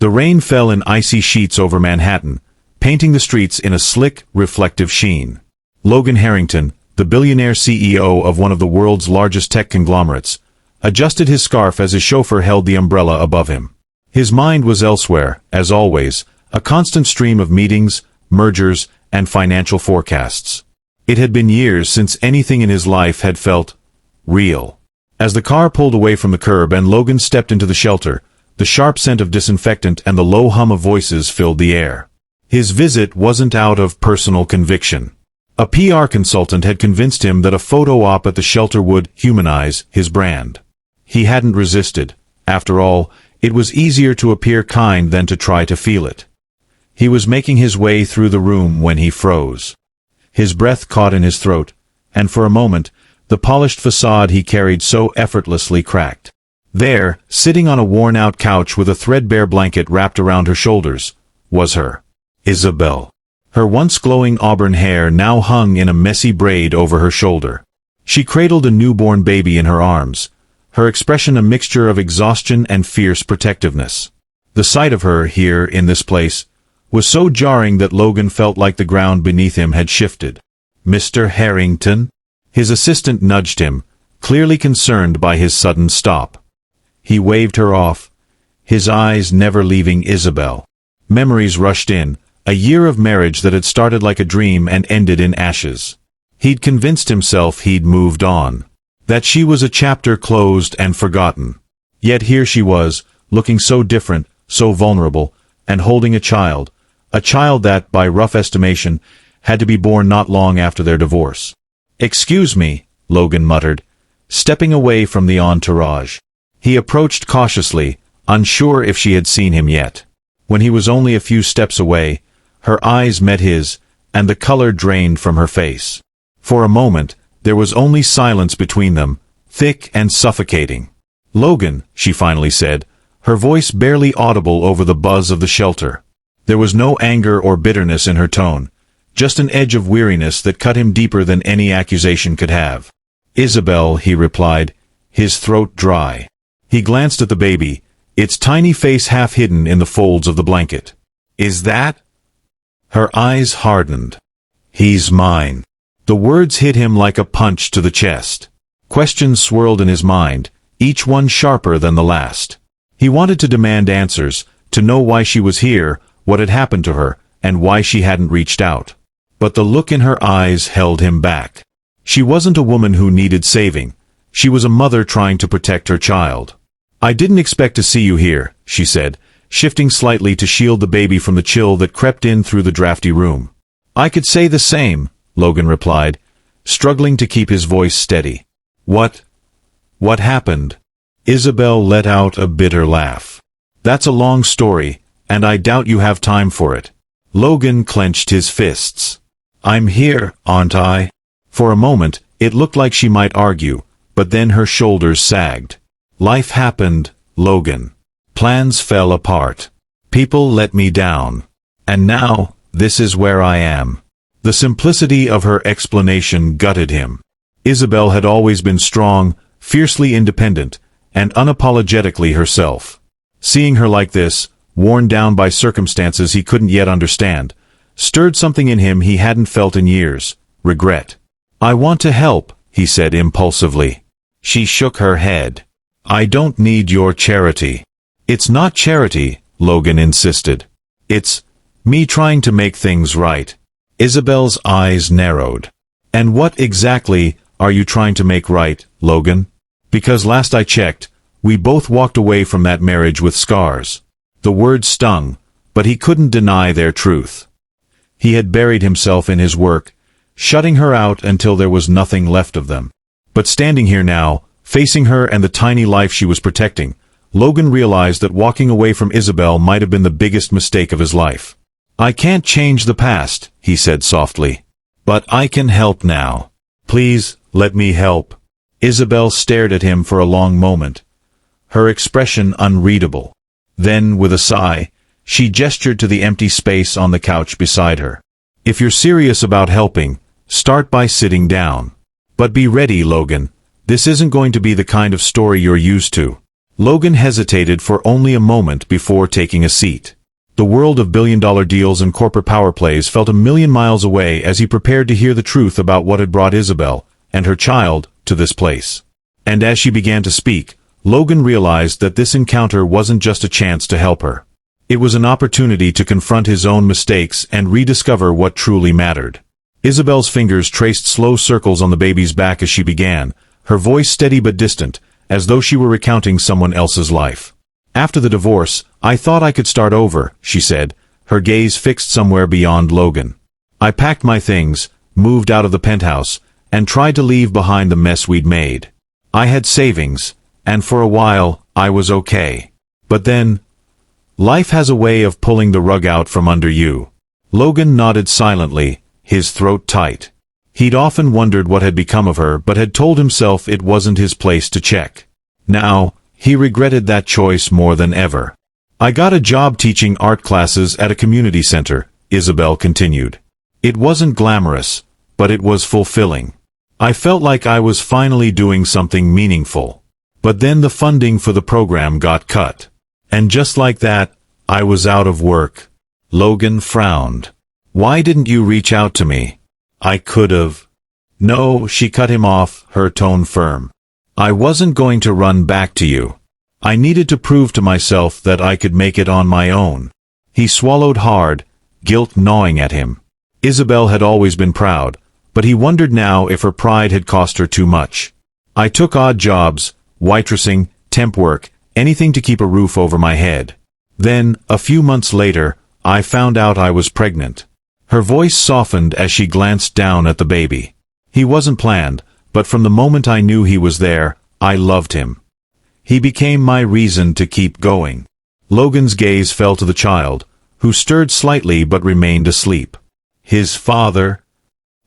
The rain fell in icy sheets over Manhattan, painting the streets in a slick, reflective sheen. Logan Harrington, the billionaire CEO of one of the world's largest tech conglomerates, adjusted his scarf as his chauffeur held the umbrella above him. His mind was elsewhere, as always, a constant stream of meetings, mergers, and financial forecasts. It had been years since anything in his life had felt real. As the car pulled away from the curb and Logan stepped into the shelter, the sharp scent of disinfectant and the low hum of voices filled the air. His visit wasn't out of personal conviction. A PR consultant had convinced him that a photo op at the shelter would humanize his brand. He hadn't resisted. After all, it was easier to appear kind than to try to feel it. He was making his way through the room when he froze. His breath caught in his throat, and for a moment, the polished facade he carried so effortlessly cracked. There, sitting on a worn-out couch with a threadbare blanket wrapped around her shoulders, was her Isabel. Her once glowing auburn hair now hung in a messy braid over her shoulder. She cradled a newborn baby in her arms, her expression a mixture of exhaustion and fierce protectiveness. The sight of her here in this place was so jarring that Logan felt like the ground beneath him had shifted. "Mr. Harrington?" His assistant nudged him, clearly concerned by his sudden stop. He waved her off, his eyes never leaving Isabel. Memories rushed in, a year of marriage that had started like a dream and ended in ashes. He'd convinced himself he'd moved on, that she was a chapter closed and forgotten. Yet here she was, looking so different, so vulnerable, and holding a child that, by rough estimation, had to be born not long after their divorce. "Excuse me," Logan muttered, stepping away from the entourage. He approached cautiously, unsure if she had seen him yet. When he was only a few steps away, her eyes met his, and the color drained from her face. For a moment, there was only silence between them, thick and suffocating. "Logan," she finally said, her voice barely audible over the buzz of the shelter. There was no anger or bitterness in her tone, just an edge of weariness that cut him deeper than any accusation could have. "Isabel," he replied, his throat dry. He glanced at the baby, its tiny face half hidden in the folds of the blanket. "Is that?" Her eyes hardened. "He's mine." The words hit him like a punch to the chest. Questions swirled in his mind, each one sharper than the last. He wanted to demand answers, to know why she was here, what had happened to her, and why she hadn't reached out. But the look in her eyes held him back. She wasn't a woman who needed saving. She was a mother trying to protect her child. "I didn't expect to see you here," she said, shifting slightly to shield the baby from the chill that crept in through the drafty room. "I could say the same," Logan replied, struggling to keep his voice steady. What happened?" Isabel let out a bitter laugh. "That's a long story, and I doubt you have time for it." Logan clenched his fists. "I'm here, aren't I?" For a moment, it looked like she might argue, but then her shoulders sagged. "Life happened, Logan. Plans fell apart. People let me down. And now, this is where I am." The simplicity of her explanation gutted him. Isabel had always been strong, fiercely independent, and unapologetically herself. Seeing her like this, worn down by circumstances he couldn't yet understand, stirred something in him he hadn't felt in years: regret. "I want to help," he said impulsively. She shook her head. "I don't need your charity." "It's not charity," Logan insisted. "It's me trying to make things right." Isabel's eyes narrowed. "And what exactly are you trying to make right, Logan? Because last I checked, we both walked away from that marriage with scars." The words stung, but he couldn't deny their truth. He had buried himself in his work, shutting her out until there was nothing left of them. But standing here now, facing her and the tiny life she was protecting, Logan realized that walking away from Isabel might have been the biggest mistake of his life. "I can't change the past," he said softly. "But I can help now. Please, let me help." Isabel stared at him for a long moment, her expression unreadable. Then, with a sigh, she gestured to the empty space on the couch beside her. "If you're serious about helping, start by sitting down. But be ready, Logan. This isn't going to be the kind of story you're used to." Logan hesitated for only a moment before taking a seat. The world of billion-dollar deals and corporate power plays felt a million miles away as he prepared to hear the truth about what had brought Isabel, and her child, to this place. And as she began to speak, Logan realized that this encounter wasn't just a chance to help her. It was an opportunity to confront his own mistakes and rediscover what truly mattered. Isabel's fingers traced slow circles on the baby's back as she began, her voice steady but distant, as though she were recounting someone else's life. "After the divorce, I thought I could start over," she said, her gaze fixed somewhere beyond Logan. "I packed my things, moved out of the penthouse, and tried to leave behind the mess we'd made. I had savings, and for a while, I was okay. But then, life has a way of pulling the rug out from under you." Logan nodded silently, his throat tight. He'd often wondered what had become of her, but had told himself it wasn't his place to check. Now, he regretted that choice more than ever. "I got a job teaching art classes at a community center," Isabel continued. "It wasn't glamorous, but it was fulfilling. I felt like I was finally doing something meaningful. But then the funding for the program got cut. And just like that, I was out of work." Logan frowned. "Why didn't you reach out to me? I could've." "No," she cut him off, her tone firm. "I wasn't going to run back to you. I needed to prove to myself that I could make it on my own." He swallowed hard, guilt gnawing at him. Isabel had always been proud, but he wondered now if her pride had cost her too much. "I took odd jobs, waitressing, temp work, anything to keep a roof over my head. Then, a few months later, I found out I was pregnant." Her voice softened as she glanced down at the baby. "He wasn't planned, but from the moment I knew he was there, I loved him. He became my reason to keep going." Logan's gaze fell to the child, who stirred slightly but remained asleep. "His father?"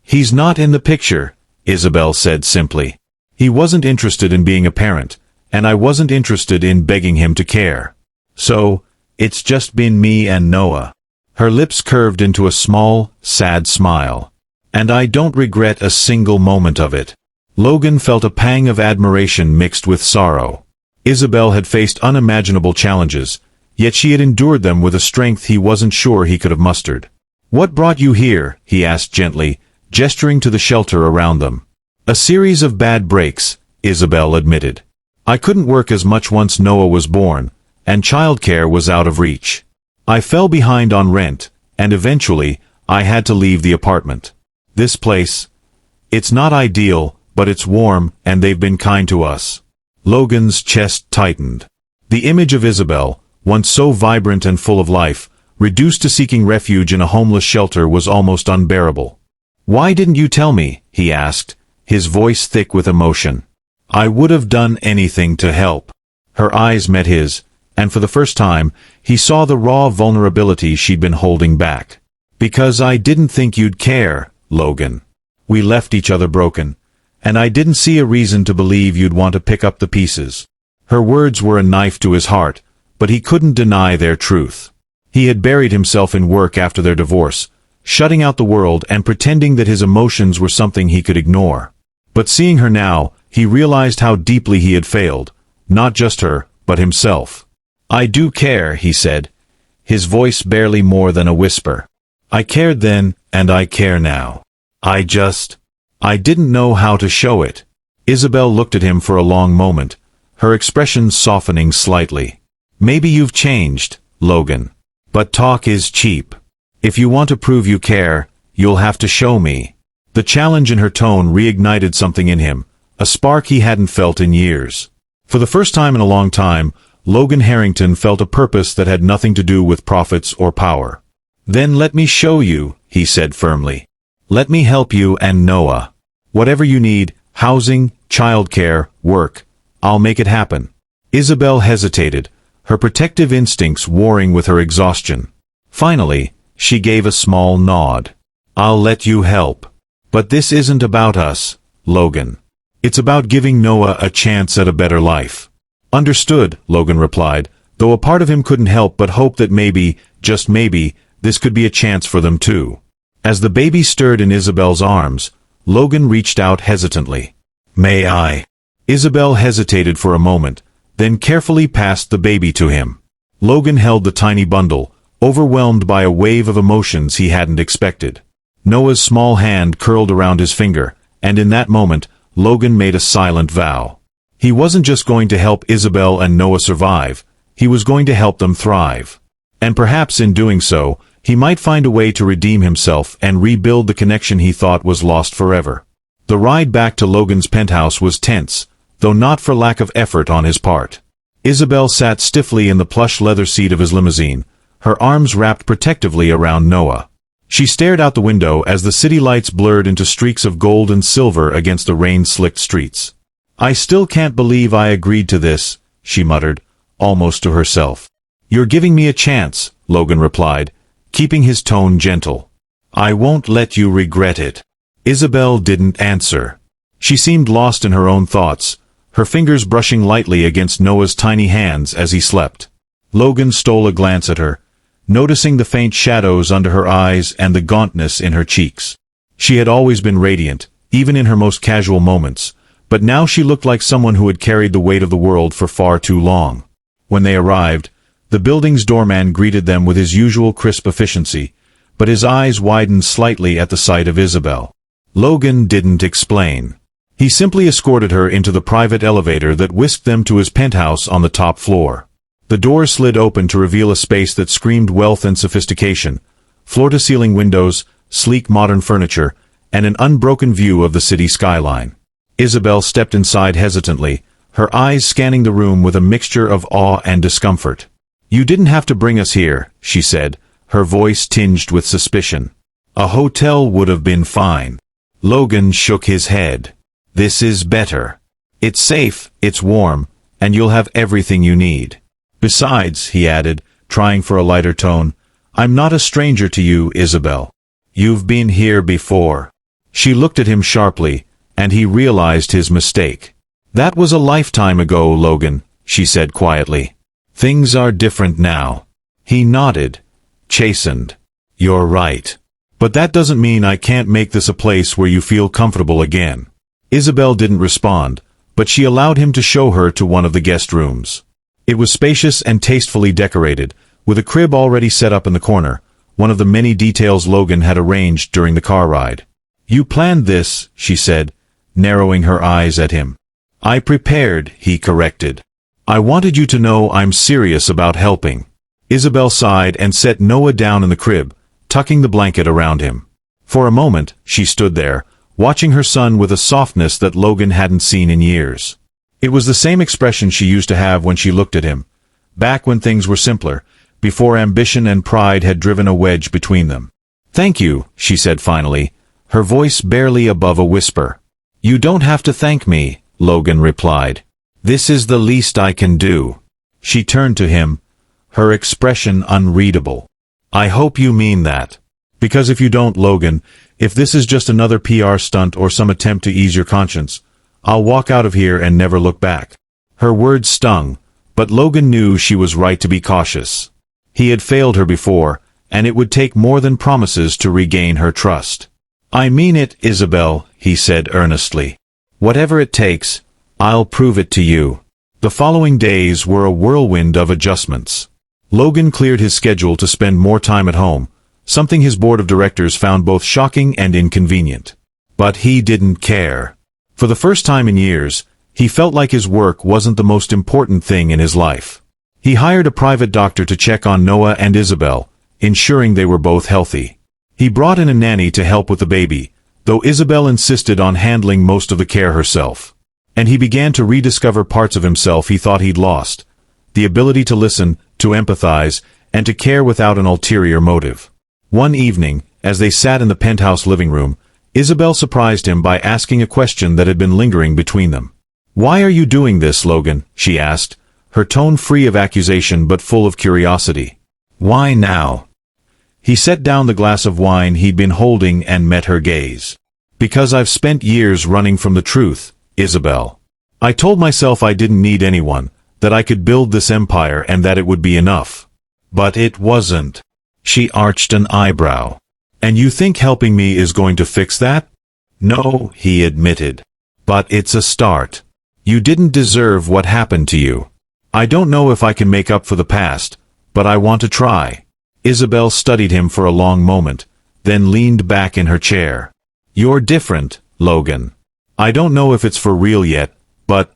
"He's not in the picture," Isabel said simply. "He wasn't interested in being a parent, and I wasn't interested in begging him to care. So, it's just been me and Noah." Her lips curved into a small, sad smile. "And I don't regret a single moment of it." Logan felt a pang of admiration mixed with sorrow. Isabel had faced unimaginable challenges, yet she had endured them with a strength he wasn't sure he could have mustered. "What brought you here?" he asked gently, gesturing to the shelter around them. "A series of bad breaks," Isabel admitted. "I couldn't work as much once Noah was born, and childcare was out of reach. I fell behind on rent, and eventually, I had to leave the apartment. This place, it's not ideal, but it's warm, and they've been kind to us." Logan's chest tightened. The image of Isabel, once so vibrant and full of life, reduced to seeking refuge in a homeless shelter was almost unbearable. "Why didn't you tell me?" he asked, his voice thick with emotion. "I would have done anything to help." Her eyes met his, and for the first time, he saw the raw vulnerability she'd been holding back. "Because I didn't think you'd care, Logan. We left each other broken, and I didn't see a reason to believe you'd want to pick up the pieces." Her words were a knife to his heart, but he couldn't deny their truth. He had buried himself in work after their divorce, shutting out the world and pretending that his emotions were something he could ignore. But seeing her now, he realized how deeply he had failed, not just her, but himself. "I do care," he said, his voice barely more than a whisper. "I cared then, and I care now. I didn't know how to show it." Isabel looked at him for a long moment, her expression softening slightly. "Maybe you've changed, Logan. But talk is cheap. If you want to prove you care, you'll have to show me." The challenge in her tone reignited something in him, a spark he hadn't felt in years. For the first time in a long time, Logan Harrington felt a purpose that had nothing to do with profits or power. "Then let me show you," he said firmly. "Let me help you and Noah. Whatever you need, housing, childcare, work, I'll make it happen." Isabel hesitated, her protective instincts warring with her exhaustion. Finally, she gave a small nod. "I'll let you help. But this isn't about us, Logan. It's about giving Noah a chance at a better life." "Understood," Logan replied, though a part of him couldn't help but hope that maybe, just maybe, this could be a chance for them too. As the baby stirred in Isabel's arms, Logan reached out hesitantly. "May I?" Isabel hesitated for a moment, then carefully passed the baby to him. Logan held the tiny bundle, overwhelmed by a wave of emotions he hadn't expected. Noah's small hand curled around his finger, and in that moment, Logan made a silent vow. He wasn't just going to help Isabel and Noah survive, he was going to help them thrive. And perhaps in doing so, he might find a way to redeem himself and rebuild the connection he thought was lost forever. The ride back to Logan's penthouse was tense, though not for lack of effort on his part. Isabel sat stiffly in the plush leather seat of his limousine, her arms wrapped protectively around Noah. She stared out the window as the city lights blurred into streaks of gold and silver against the rain-slicked streets. "I still can't believe I agreed to this," she muttered, almost to herself. "You're giving me a chance," Logan replied, keeping his tone gentle. "I won't let you regret it." Isabel didn't answer. She seemed lost in her own thoughts, her fingers brushing lightly against Noah's tiny hands as he slept. Logan stole a glance at her, noticing the faint shadows under her eyes and the gauntness in her cheeks. She had always been radiant, even in her most casual moments, but now she looked like someone who had carried the weight of the world for far too long. When they arrived, the building's doorman greeted them with his usual crisp efficiency, but his eyes widened slightly at the sight of Isabel. Logan didn't explain. He simply escorted her into the private elevator that whisked them to his penthouse on the top floor. The doors slid open to reveal a space that screamed wealth and sophistication, floor-to-ceiling windows, sleek modern furniture, and an unbroken view of the city skyline. Isabel stepped inside hesitantly, her eyes scanning the room with a mixture of awe and discomfort. "You didn't have to bring us here," she said, her voice tinged with suspicion. "A hotel would have been fine." Logan shook his head. "This is better. It's safe, it's warm, and you'll have everything you need. Besides," he added, trying for a lighter tone, "I'm not a stranger to you, Isabel. You've been here before." She looked at him sharply, and he realized his mistake. "That was a lifetime ago, Logan," she said quietly. "Things are different now." He nodded, chastened. "You're right. But that doesn't mean I can't make this a place where you feel comfortable again." Isabel didn't respond, but she allowed him to show her to one of the guest rooms. It was spacious and tastefully decorated, with a crib already set up in the corner, one of the many details Logan had arranged during the car ride. "You planned this," she said, narrowing her eyes at him. "I prepared," he corrected. "I wanted you to know I'm serious about helping." Isabel sighed and set Noah down in the crib, tucking the blanket around him. For a moment, she stood there, watching her son with a softness that Logan hadn't seen in years. It was the same expression she used to have when she looked at him, back when things were simpler, before ambition and pride had driven a wedge between them. "Thank you," she said finally, her voice barely above a whisper. "You don't have to thank me," Logan replied. "This is the least I can do." She turned to him, her expression unreadable. "I hope you mean that. Because if you don't, Logan, if this is just another PR stunt or some attempt to ease your conscience, I'll walk out of here and never look back." Her words stung, but Logan knew she was right to be cautious. He had failed her before, and it would take more than promises to regain her trust. "I mean it, Isabel," he said earnestly. "Whatever it takes, I'll prove it to you." The following days were a whirlwind of adjustments. Logan cleared his schedule to spend more time at home, something his board of directors found both shocking and inconvenient. But he didn't care. For the first time in years, he felt like his work wasn't the most important thing in his life. He hired a private doctor to check on Noah and Isabel, ensuring they were both healthy. He brought in a nanny to help with the baby, though Isabel insisted on handling most of the care herself. And he began to rediscover parts of himself he thought he'd lost, the ability to listen, to empathize, and to care without an ulterior motive. One evening, as they sat in the penthouse living room, Isabel surprised him by asking a question that had been lingering between them. "Why are you doing this, Logan?" she asked, her tone free of accusation but full of curiosity. "Why now?" He set down the glass of wine he'd been holding and met her gaze. "Because I've spent years running from the truth, Isabel. I told myself I didn't need anyone, that I could build this empire and that it would be enough. But it wasn't." She arched an eyebrow. "And you think helping me is going to fix that?" "No," he admitted. "But it's a start. You didn't deserve what happened to you. I don't know if I can make up for the past, but I want to try. Isabel studied him for a long moment, then leaned back in her chair. You're different, Logan. I don't know if it's for real yet, but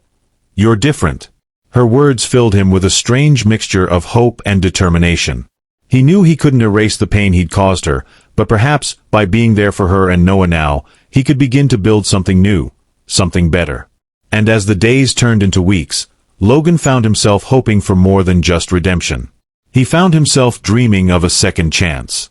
you're different. Her words filled him with a strange mixture of hope and determination. He knew he couldn't erase the pain he'd caused her, but perhaps, by being there for her and Noah now, he could begin to build something new, something better. And as the days turned into weeks, Logan found himself hoping for more than just redemption. He found himself dreaming of a second chance.